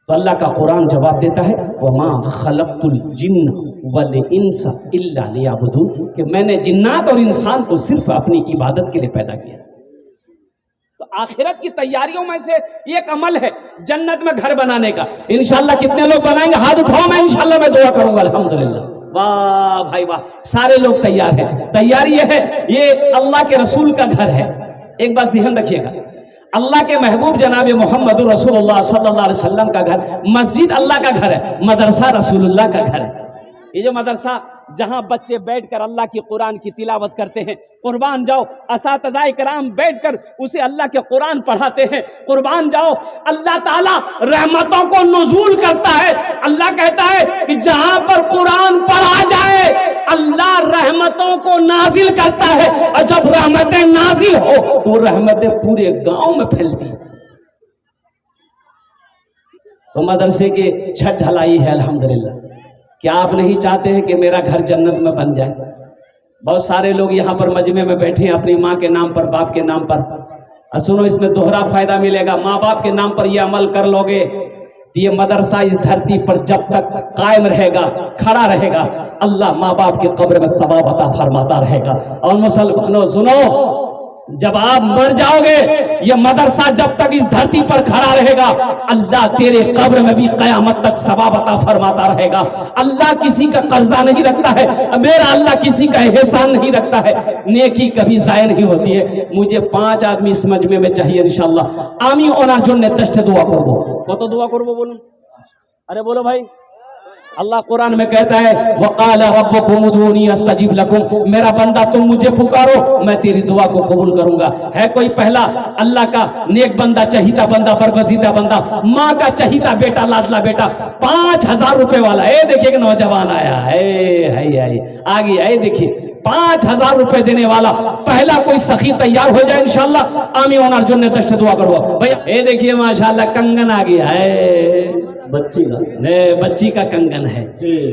तो अल्लाह का कुरान जवाब देता है, वमा खलक़तुल जिन्न वल इंसा इल्ला लियअबुदून, कि मैंने जिन्नात और इंसान को सिर्फ अपनी इबादत के लिए पैदा किया। तो आखिरत की तैयारियों में से एक अमल है जन्नत में घर बनाने का। इंशाअल्लाह कितने लोग बनाएंगे? हाथ उठाओ, मैं इंशाअल्लाह मैं दुआ करूंगा। अल्हम्दुलिल्लाह, वाह भाई वाह, सारे लोग तैयार हैं। तैयारी ये है, ये अल्लाह के रसूल का घर है। एक बात ध्यान रखिएगा, अल्लाह के महबूब जनाब मोहम्मद रसूलुल्लाह सल्लल्लाहु अलैहि वसल्लम का घर, मस्जिद अल्लाह का घर है, मदरसा रसूलुल्लाह का घर है। ये जो मदरसा जहां बच्चे बैठकर अल्लाह की कुरान की तिलावत करते हैं, कुर्बान जाओ, असातिज़ाए किराम बैठकर उसे अल्लाह के कुरान पढ़ाते हैं, कुर्बान जाओ, अल्लाह ताला रहमतों को नुज़ूल करता है। अल्लाह कहता है कि जहां पर कुरान पढ़ा जाए अल्लाह रहमतों को नाजिल करता है, और जब रहमतें नाजिल हो तो रहमतें पूरे गांव में फैलती। तो मदरसे की छत ढलाई है अल्हम्दुलिल्लाह। क्या आप नहीं चाहते हैं कि मेरा घर जन्नत में बन जाए? बहुत सारे लोग यहाँ पर मजमे में बैठे हैं अपनी माँ के नाम पर, बाप के नाम पर। सुनो, इसमें दोहरा फायदा मिलेगा। माँ बाप के नाम पर ये अमल कर लोगे तो ये मदरसा इस धरती पर जब तक कायम रहेगा, खड़ा रहेगा, अल्लाह माँ बाप के कब्र में सवाब अता फरमाता रहेगा। और मुसलमानों सुनो, जब आप मर जाओगे, ये मदरसा जब तक इस धरती पर खड़ा रहेगा, अल्लाह तेरे कब्र में भी कयामत तक सवाब अता फरमाता रहेगा। अल्लाह किसी का कर्जा नहीं रखता है, मेरा अल्लाह किसी का एहसान नहीं रखता है, नेकी कभी जाया नहीं होती है। मुझे 5 आदमी इस मजमे में चाहिए इंशाल्लाह। आमी ओनार जन्य दस्ते दुआ करबो, कत दुआ करबो बोलूं? अरे बोलो भाई। अल्लाह कुरान में कहता है वक़ाल रब्बुकुम उदूनी अस्तजिब लकुम, मेरा बंदा तुम मुझे पुकारो मैं तेरी दुआ को कबूल करूंगा। है कोई पहला अल्लाह का नेक बंदा, चहीता बंदा, बरगजीदा बंदा, माँ का चहीता बेटा, लाडला बेटा, 5000 रुपए वाला। ए देखिए कि नौजवान आया है आ गया, देखिए 5000 रुपए देने वाला पहला कोई सखी तैयार हो जाए इंशाल्लाह। आमी ओनार जन्नत दस्ते दुआ करो भैया। ये देखिए माशाल्लाह कंगन आ गया है, बच्ची का कंगन है।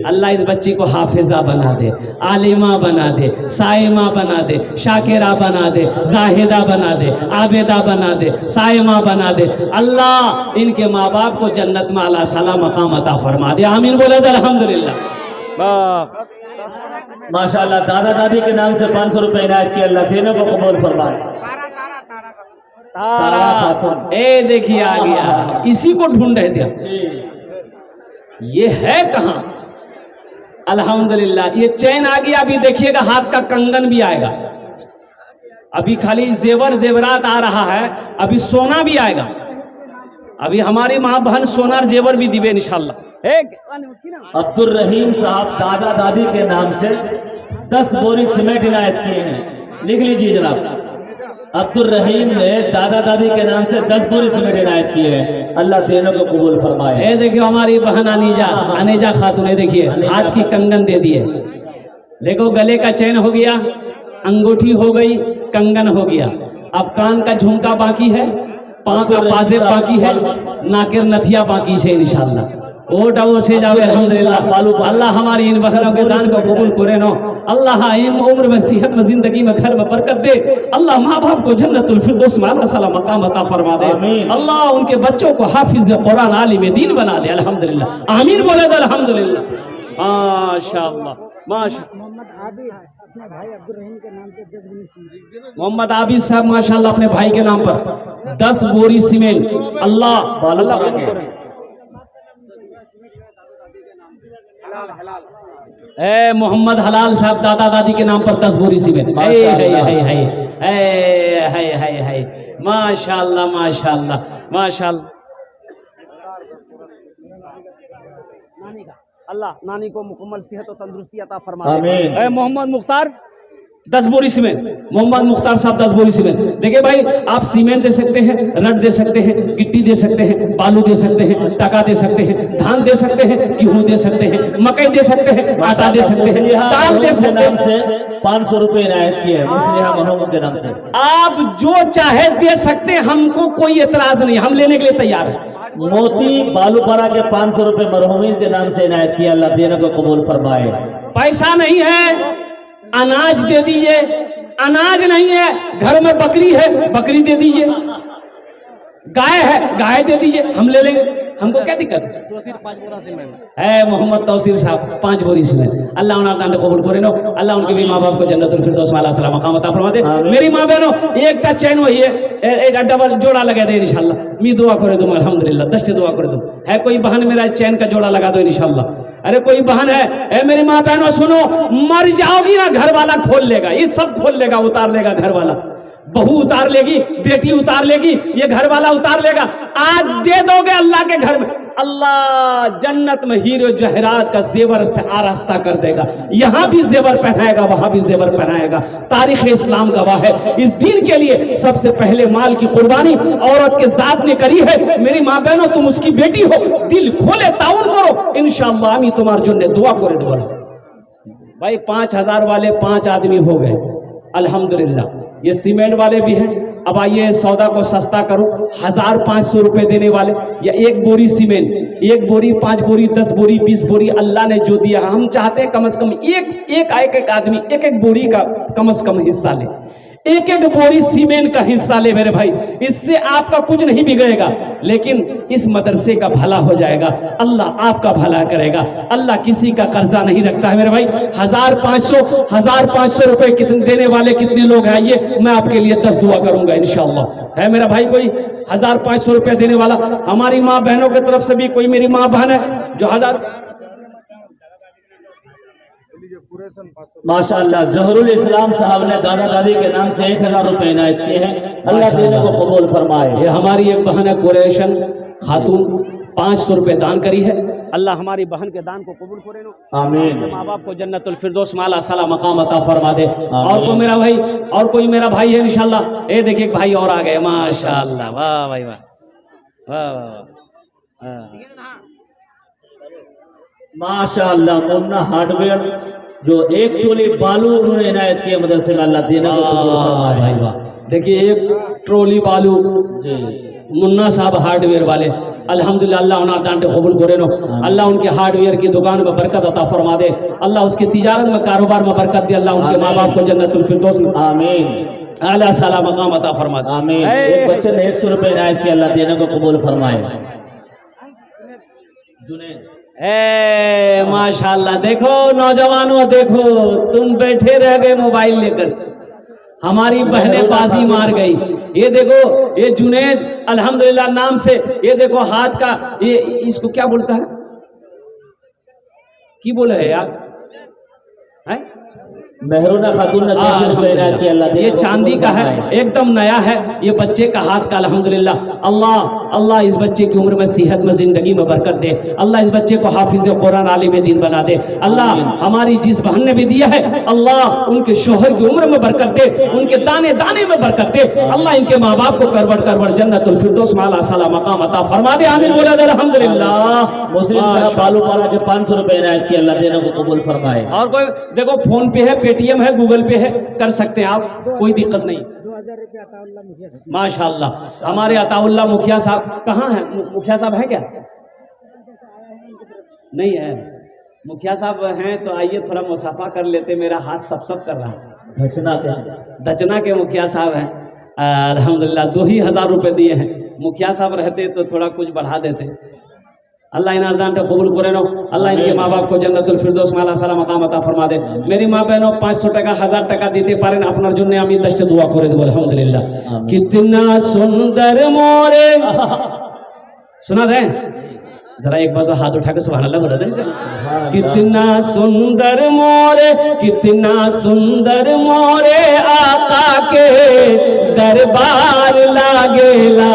अल्लाह इस बच्ची को हाफिजा बना दे, आलिमा बना दे, साइमा बना दे, शाकिरा बना दे, जाहिदा बना दे, आबिदा बना दे, साइमा बना दे। अल्लाह इनके माँ बाप को जन्नत में अला साला मकाम अता फरमा दे। आमीन बोले तो अल्हम्दुलिल्लाह। माशाल्लाह दादा दादी के नाम से 500 रुपए इनायत किया, अल्लाह देने को कबूल फरमाए। ए देखिए आ गया, इसी को ढूंढ रहे थे, ये है कहां? अल्हम्दुलिल्लाह ये चैन आ गया। अभी देखिएगा हाथ का कंगन भी आएगा। अभी खाली जेवर जेवरात आ रहा है, अभी सोना भी आएगा। अभी हमारी माँ बहन सोना और जेवर भी दिवे इंशाल्लाह। अब्दुल रहीम साहब दादा दादी के नाम से 10 बोरी सीमेंट इनायत किए हैं, लिख लीजिए जनाब। अब्दुल रहीम ने दादा दादी के नाम से 10 बोरी सीमेंट इनायत किए हैं, अल्लाह देने को कबूल फरमाए। ये देखिए हमारी बहन अनेजा खातून, देखिए हाथ की कंगन दे दिए। देखो गले का चैन हो गया, अंगूठी हो गई, कंगन हो गया। अब कान का झुमका बाकी है, पाँव का पाजेब बाकी है, नाकेर नथिया बाकी है इंशाल्लाह। ओ डाओ से जाओ अल्हम्दुलिल्लाह। अल्लाह हमारी इन बहनों के दान को कबूल करे नो। अल्लाह इन उम्र में, सेहत में, जिंदगी में, घर में बरकत दे। अल्लाह माँ बाप को जन्नतुल फिरदौस में अल्लाह सलाम मकाम अता फरमा दे। अल्लाह उनके बच्चों को हाफिज कुरान आलिम दीन बना दे। अल्हम्दुलिल्लाह आमीन बोले तो अल्हम्दुलिल्लाह। माशाअल्लाह माशाअल्लाह। मोहम्मद आबिद साहब माशाअल्लाह अपने भाई के नाम पर 10 बोरी सीमेंट। अल्लाह मोहम्मद हलाल साहब दादा दादी के नाम पर 10 बोरी सीमेंट। माशाअल्लाह माशाअल्लाह माशाअल्लाह। अल्लाह नानी को मुकम्मल सेहत और तंदुरुस्ती अता फरमा दे। मोहम्मद मुख्तार 10 बोरी सीमेंट, मोहम्मद मुख्तार साहब 10 बोरी सीमेंट। देखिए भाई आप सीमेंट दे सकते हैं, रड दे सकते हैं, गिट्टी दे सकते हैं, बालू दे सकते हैं, टका दे सकते हैं, धान दे सकते हैं, गेहूं दे सकते हैं, मकई दे सकते हैं, आटा दे सकते हैं, दाल दे सकते हैं। 500 रुपए इनायत किए हैं मुस्लिहा महमूद के नाम से। आप जो चाहे दे सकते हैं, हमको कोई एतराज नहीं, हम लेने के लिए तैयार है। मोती बालूपरा के 500 रुपए मरहूमीन के नाम से इनायत किया, अल्लाह देने को कबूल फरमाए। पैसा नहीं है, अनाज दे दीजिए। अनाज नहीं है, घर में बकरी है, बकरी दे दीजिए। गाय है, गाय दे दीजिए, हम ले लेंगे, हमको क्या दिक्कत है। मोहम्मद तौसीर साहब 5 बोरी सीमेंट। अल्लाह उन्हें दान कबूल करे नो। अल्लाह उनके भी माँ बाप को जन्नतुल फिरदौस में अल्लाह मकाम अता फरमा दे। मेरी माँ बहनों एक टा चैन हुई है, एक डबल जोड़ा लगा दे इंशाल्लाह। मी दुआ करे तुम अल्हम्दुलिल्लाह, दस्ते दुआ करे तुम। है कोई बहन मेरा चैन का जोड़ा लगा दो इंशाल्लाह। अरे कोई बहन है, मेरी माँ बहनों सुनो, मर जाओगी ना घर वाला खोल लेगा, ये सब खोल लेगा, उतार लेगा घर वाला। बहू उतार लेगी, बेटी उतार लेगी, ये घर वाला उतार लेगा। आज दे दोगे अल्लाह के घर में, अल्लाह जन्नत में हीरो जहरात का जेवर से आरास्ता कर देगा। यहाँ भी जेवर पहनाएगा, वहां भी जेवर पहनाएगा। तारीख इस्लाम गवाह है। इस दिन के लिए सबसे पहले माल की कुर्बानी औरत के जात ने करी है। मेरी माँ बहनों तुम उसकी बेटी हो, दिल खोले ताउन करो इंशाअल्लाह। आमी तुम्हारे जुन्ने दुआ करे दो भाई। 5000 वाले 5 आदमी हो गए अल्हम्दुलिल्लाह। ये सीमेंट वाले भी हैं। अब आइए सौदा को सस्ता करो, 1500 रुपए देने वाले, या 1 बोरी सीमेंट, 1 बोरी, 5 बोरी, 10 बोरी, 20 बोरी, अल्लाह ने जो दिया हम चाहते हैं कम से कम एक आदमी एक बोरी का कम से कम हिस्सा ले। एक एक बोरी सीमेंट का हिस्सा ले मेरे भाई, इससे आपका कुछ नहीं बिगड़ेगा, लेकिन इस मदरसे का भला हो जाएगा, अल्लाह आपका भला करेगा। अल्लाह किसी का कर्जा नहीं रखता है मेरे भाई। 1500 रुपए कितने देने वाले कितने लोग हैं, ये मैं आपके लिए 10 दुआ करूंगा इंशाअल्लाह। है मेरा भाई कोई 1500 रुपए देने वाला? हमारी माँ बहनों की तरफ से भी कोई मेरी माँ बहन है जो 1000? माशाअल्लाह जहरुल इस्लाम साहब ने दादा दादी के नाम से 1000 रुपए इनायत किए हैं, अल्लाह देने को कबूल फरमाए। ये हमारी एक बहन है कुरैशन खातून, 500 रुपए दान करी है, अल्लाह हमारी बहन के दान को कबूल करे नो, आमीन। माँ बाप को जन्नतुल फिरदौस माला साला मकाम अता फरमा दे। और कोई मेरा भाई, और कोई मेरा भाई है इंशाल्लाह। ये देखिए भाई और आ गए, माशाल्लाह, वाह भाई वाह, वाह वाह। माशाअल्लाह मुन्ना हार्डवेयर जो 1 ट्रॉली बालू उन्होंने इनायत किया मदरसे में, अल्लाह देने को कबूल फरमाए। भाई वाह, देखिए 1 ट्रॉली बालू जी मुन्ना साहब हार्डवेयर वाले, अल्हम्दुलिल्लाह, अल्लाह उन्हें दान कबूल करे नो, अल्लाह उनके हार्डवेयर की दुकान में बरकत अता फरमा दे, अल्लाह उसकी तिजारत में कारोबार में बरकत दे, अल्लाह उनके माँ बाप को जन्नतुल फिरदौस में आमीन आला साला मकाम अता फरमा दे। आमीन। एक बच्चे ने 100 रुपए इनायत किया, अल्लाह देने को कबूल फरमाए। जुनैद माशाल्लाह, देखो नौजवानों, देखो तुम बैठे रह गए मोबाइल लेकर, हमारी बहनें बाजी मार गई। ये देखो, ये जुनैद अल्हम्दुलिल्लाह नाम से, ये देखो हाथ का, ये इसको क्या बोलता है, की बोले है यार, है? मेहरुना खातून ने 200 रुपए इनायत किया, अल्लाह ये चांदी का है, एकदम नया है, ये बच्चे का हाथ का अल्हम्दुलिल्लाह। अल्लाह इस बच्चे की उम्र में, सेहत में, जिंदगी में बरकत दे, अल्लाह इस बच्चे को हाफिज कुरान आलिम दीन बना दे। अल्लाह हमारी जिस बहन ने भी दिया है, अल्लाह उनके शोहर की उम्र में बरकत दे, उनके दाने दाने में बरकत दे, अल्लाह इनके माँ बाप को करवट जन्नतुल फिरदौस माला साला मकाम अता फरमा दे। आमीन बोला दे अल्हम्दुलिल्लाह। मुस्लिम साहब बालूपाड़ा के 500 रुपए इनायत किया, अल्लाह देने को कबूल फरमाए। और कोई देखो, फोन पे है, पेटीएम है, गूगल पे है, कर सकते हैं आप, कोई दिक्कत नहीं। 2000 रुपये अताउल्लाह मुखिया का। माशाअल्लाह, हमारे अताउल्लाह मुखिया साहब कहाँ हैं? मुखिया साहब हैं क्या? नहीं है, मुखिया साहब हैं तो आइए थोड़ा मुसाफा कर लेते, मेरा हाथ सब कर रहा है। दचना के मुखिया साहब हैं, अल्हम्दुलिल्लाह 2000 रुपए दिए हैं। मुखिया साहब रहते तो थोड़ा कुछ बढ़ा देते। अल्लाह इन दान को कबूल करे नो, अल्लाह इनके माँ बाप को जन्नतुल फिरदौस माला साला मकाम अता फरमा दे। मेरी माँ बहनों 500 টাকা 1000 টাকা দিতে পারেন, আপনার জন্য আমি 10টা দোয়া করে দেব আলহামদুলিল্লাহ। कितना सुंदर मोरे, सुना दे जरा एक बार तो हाथ उठा के सुभान अल्लाह बोला दे। कितना सुंदर मोरे, कितना सुंदर मोरे आका के दरबार लागेला,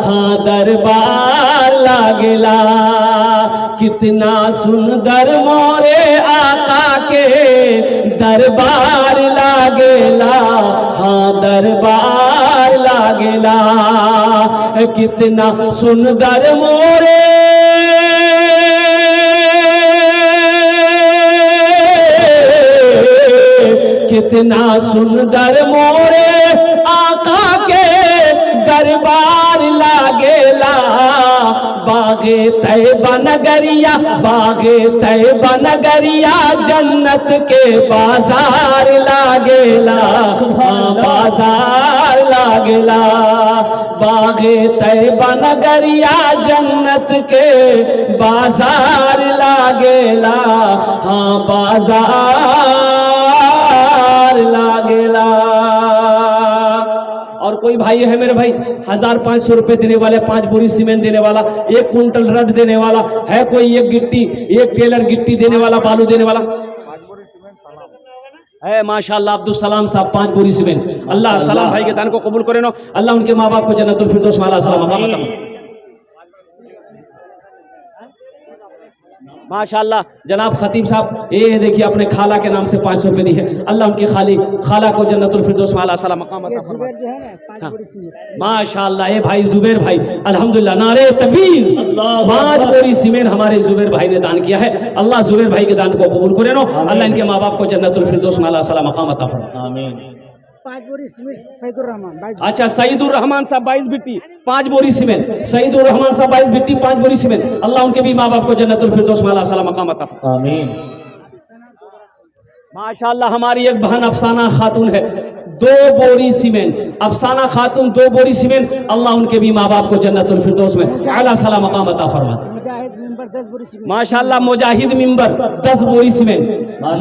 हाँ दरबार लागेला। कितना सुंदर मोरे आका के दरबार लागेला, हाँ दरबार लागेला। कितना सुंदर मोरे कितना सुंदर मोरे आका के दरबार लागेला। बागे तैबा नगरिया, बागे तैबा नगरिया जन्नत के बाजार लागेला, बाजार लागेला। बागे तैबा नगरिया जन्नत के बाजार लागेला, हाँ बाजार लागेला। और कोई भाई है मेरे भाई 1500 रुपए देने वाले, 5 बोरी सीमेंट देने वाला, 1 कुंटल रड देने वाला है कोई? 1 गिट्टी, 1 टेलर गिट्टी देने वाला, बालू देने वाला है? माशाअल्लाह अब्दुल सलाम साहब 5 बोरी सीमेंट। अल्लाह सलाम भाई के दान को कबूल करे नो, अल्लाह उनके माँ बाप को जन्नतुल फिरदौस माला सलाम मकाम। माशाअल्लाह जनाब खतीब साहब, ये देखिए अपने खाला के नाम से 500 रुपए दी है, अल्लाह उनकी खाला को जन्नतुल फिरदौस माला सलाम मकाम अता फरमाए। जो है ना 5 बोरी सीमेंट। माशाअल्लाह ये भाई जुबैर भाई अल्हम्दुलिल्लाह, नारे तकबीर। 5 बोरी सीमेंट हमारे जुबैर भाई ने दान किया है, अल्लाह जुबैर भाई के दान को कबूल करे नो, अल्लाह इनके माँ बाप को जन्नतुल फिरदौस माला सलाम मकाम अता फरमाए। आमीन। 5 बोरी सीमेंट सईदुर रहमान 22। अच्छा सईदुर रहमान साहब 22 बिट्टी 5 बोरी सीमेंट, सईदुर रहमान साहब 22 बिट्टी 5 बोरी सीमेंट, अल्लाह उनके भी माँ बाप को जन्नतुल फिरदौस माला सलाम मकाम अता फरमाए। आमीन। माशाअल्लाह हमारी एक बहन अफसाना खातून है, 2 बोरी सीमेंट, अफसाना खातून 2 बोरी सीमेंट, अल्लाह उनके भी माँ बाप को जन्नतुल फिरदौस में आला साला मकाम अता फरमा। मुजाहिद मेंबर 10 बोरी सीमेंट। माशाल्लाह मुजाहिद मिंबर 10 बोरी सीमेंट,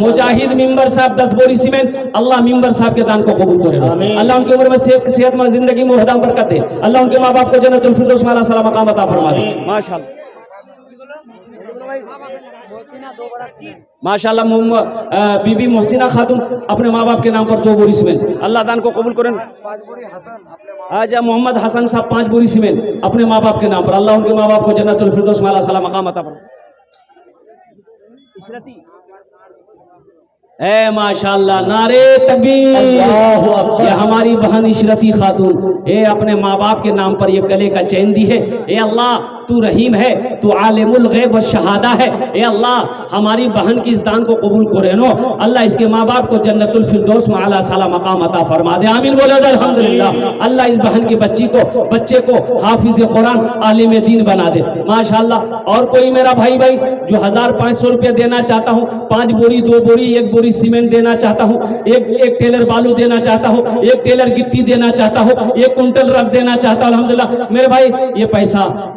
मुजाहिद मिंबर साहब 10 बोरी सीमेंट, अल्लाह मिंबर साहब के दान को कबूल करे, अल्लाह उनकी उम्र में सेहतमंद जिंदगी में हदाम बरकत दे, अल्लाह उनके माँ बाप को जन्नतुल फिरदौस में आला साला मकाम अता फरमा दे। माशाल्लाह माशाल्लाह बीबी मोहसिना खातून अपने माँ बाप के नाम पर 2 बोरी सीमेंट, अल्लाह दान को कबूल करें। आजा मोहम्मद हसन साहब 5 बोरी सीमेंट अपने माँ बाप के नाम पर, अल्लाह उनके माँ बाप को जन्नतुल फिरदौस में आला साला मकाम अता फरमा। ए माशाल्लाह, नारे तकबीर। ये हमारी बहन इशरती खातून ये अपने माँ बाप के नाम पर ये गले का चैन दी है। ए अल्लाह तू रहीम है, तू आलिमुल गैब व शहादा है। ए अल्लाह हमारी बहन की इस दान को कबूल करे नो, अल्लाह इसके माँ बाप को जन्नतुल फिरदौस में आला साला मकाम अता फरमा दे। आमीन बोलो अल्हम्दुलिल्लाह। अल्लाह इस बहन की बच्चे को हाफिज कुरान आलिम दीन बना दे माशाल्लाह। और कोई मेरा भाई जो 1500 रुपया देना चाहता हूँ, 5 बोरी 2 बोरी 1 बोरी सीमेंट देना चाहता हूँ, एक टेलर बालू देना चाहता हूँ, 1 टेलर गिट्टी देना चाहता हूँ, 1 कुंटल रख देना चाहता हूँ, अल्हम्दुलिल्लाह। मेरे भाई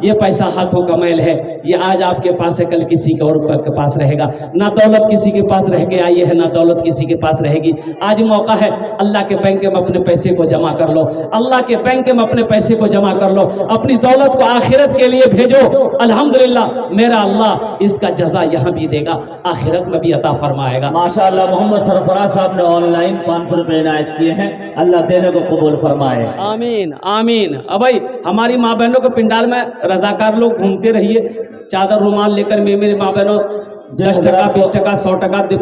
ये पैसा हाथों का मैल है, ये आज आपके पास है, कल किसी के और के पास रहेगा। ना दौलत किसी के पास रह के आई है, ना दौलत किसी के पास रहेगी। आज मौका है, अल्लाह के बैंक में अपने पैसे को जमा कर लो, अल्लाह के बैंक में अपने पैसे को जमा कर लो, अपनी दौलत को आखिरत के लिए भेजो। अल्हम्दुलिल्लाह मेरा अल्लाह इसका जजा यहाँ भी देगा, आखिरत में भी अता फरमाएगा। माशाअल्लाह मोहम्मद सरफराज साहब ने ऑनलाइन 500 रुपए इनायत किए हैं, अल्लाह देने को कबूल फरमाए। आमीन आमीन। अब भाई हमारी माँ बहनों के पिंडाल में रजाकार लोग घूमते रहिए, चादर रुमाल लेकर। मेरी माँ बहनों 10 टका 20 टका 100 टका 5